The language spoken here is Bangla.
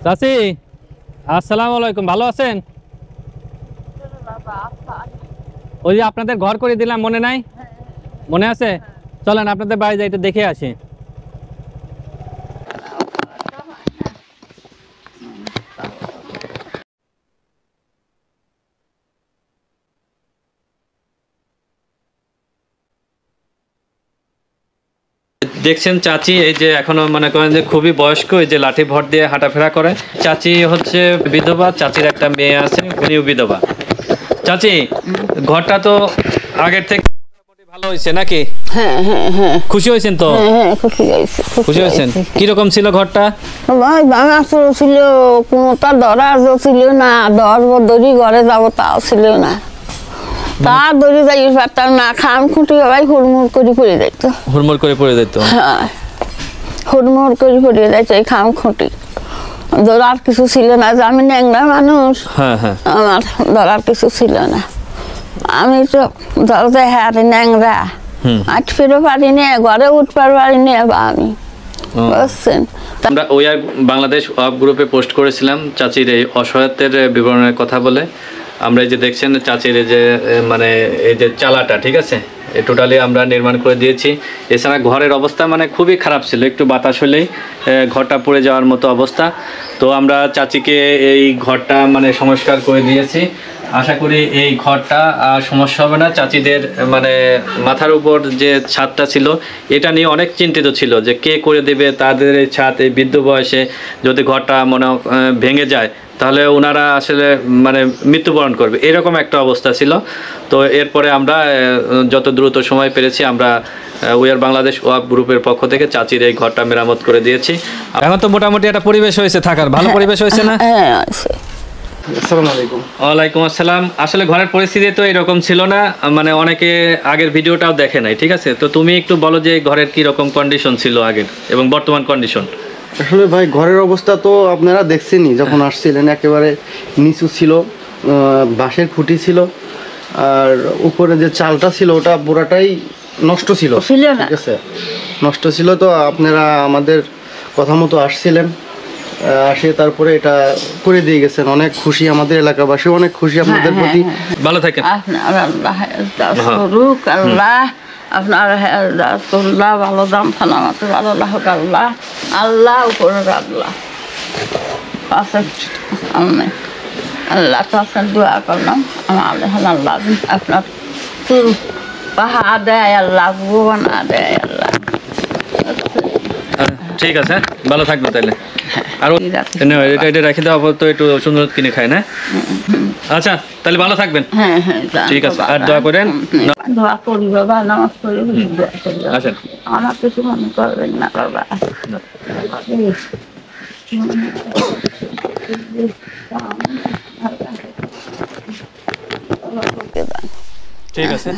চাচি আসসালামু আলাইকুম, ভালো আছেন? ওই যে আপনাদের ঘর করে দিলাম, মনে নাই? মনে আছে? চলেন আপনাদের বাড়ি যাই, একটু দেখে আসি। দেখছেন চাচি এই যে এখনো মনে করেন যে খুবই বয়স্ক, এই যে লাঠি ভর দিয়ে হাঁটাফেরা করে। চাচি হচ্ছে বিধবা, চাচির একটা মেয়ে আছে, উনিও বিধবা। চাচি ঘরটা তো আগের থেকে মোটামুটি ভালো হয়েছে নাকি? হ্যাঁ হ্যাঁ হ্যাঁ খুশি হয়েছেন তো? হ্যাঁ খুশি হয়েছে খুশি হয়েছেন? কিরকম ছিল ঘরটা? ভাই ভাঙা ছিল, কোনোটা দরাজও ছিল না, দর দড়ি ঘরে যাবো তাও ছিল না, তার দড়ি যাই পারতাম না, খাম খুঁটি ভাই হুড়মুড় করে পড়ে যাইতো। হুড়মুড় করে পড়ে যেত? হ্যাঁ হুড়মুড় করে পড়ে যাইতো এই খাম খুঁটি। ধরার কিছু ছিল না, যে আমি ন্যাংরা মানুষ, হ্যাঁ হ্যাঁ, আমার ধরার কিছু ছিল না। আমি তো ধরতে হ্যাঁ ন্যাংরা, আট ফিরও পারি না, ঘরে উঠবার পারি না আমি, বুঝছেন? আমরা ওয়ার বাংলাদেশ ওয়াব গ্রুপে পোস্ট করেছিলাম চাচির এই অসহায়ত্বের বিবরণের কথা বলে। আমরা এই যে দেখছেন চাচির এই যে মানে এই যে চালাটা, ঠিক আছে, এই টোটালি আমরা নির্মাণ করে দিয়েছি। এছাড়া ঘরের অবস্থা মানে খুবই খারাপ ছিল, একটু বাতাস হলেই ঘরটা পড়ে যাওয়ার মতো অবস্থা। তো আমরা চাচিকে এই ঘরটা মানে সংস্কার করে দিয়েছি। আশা করি এই ঘরটা আর সমস্যা হবে না। চাচিদের মানে মাথার উপর যে ছাদটা ছিল, এটা নিয়ে অনেক চিন্তিত ছিল যে কে করে দেবে তাদের এই ছাদ, এই বৃদ্ধ বয়সে যদি ঘরটা মনে ভেঙে যায় তাহলে ওনারা আসলে মানে মৃত্যুবরণ করবে, এরকম একটা অবস্থা ছিল। তো এরপরে আমরা যত দ্রুত সময় পেরেছি আমরা উইয়ার বাংলাদেশ ওয়াব গ্রুপের পক্ষ থেকে চাচির এই ঘরটা মেরামত করে দিয়েছি। এখন তো মোটামুটি একটা পরিবেশ হয়েছে থাকার, ভালো পরিবেশ হয়েছে না? হ্যাঁ আসসালামু আলাইকুম। ওয়ালাইকুম আসসালাম। আসলে ঘরের পরিস্থিতি তো এরকম ছিল না, মানে অনেকে আগের ভিডিওটাও দেখে নাই, ঠিক আছে? তো তুমি একটু বলো যে ঘরের কি রকম কন্ডিশন ছিল আগের এবং বর্তমান কন্ডিশন। আসলে ভাই ঘরের অবস্থা তো আপনারা দেখছেনই, যখন আসছিলেন একেবারে নিচু ছিল, বাঁশের খুঁটি ছিল, আর উপরে যে চালটা ছিল ওটা পুরাটাই নষ্ট ছিল, ঠিক আছে, নষ্ট ছিল। তো আপনারা আমাদের কথা মতো আসছিলেন, আসে তারপরে এটা করে দিয়ে গেছেন। অনেক খুশি, আমাদের এলাকাবাসী অনেক খুশি আপনাদের প্রতি। ভালো থাকেন। আপনার আল্লাহ করুক, আল্লাহ আপনার আল্লাহ ভালো দাম সালামত ভালো লাহুক, আল্লাহ আল্লাহ উপরের আল্লাহ আছে আমি আল্লাহ কাছে দোয়া করলাম আমার আল্লাহ আপনার চুল পাহা দেয় আল্লাহ, ভুবন দেয় আল্লাহ। ঠিক আছে, ভালো থাকবে তাহলে। আর এটা এটা রেখে দাও, তো একটু সুন্দর কিনে খায় না। আচ্ছা তাহলে ভালো থাকবেন। হ্যাঁ হ্যাঁ ঠিক আছে, আর দোয়া করেন। দোয়া করি বাবা, নামাজ পড়ি, দোয়া করি। আসেন। আমার কিছু মনে করবেন না বাবা। ঠিক আছে।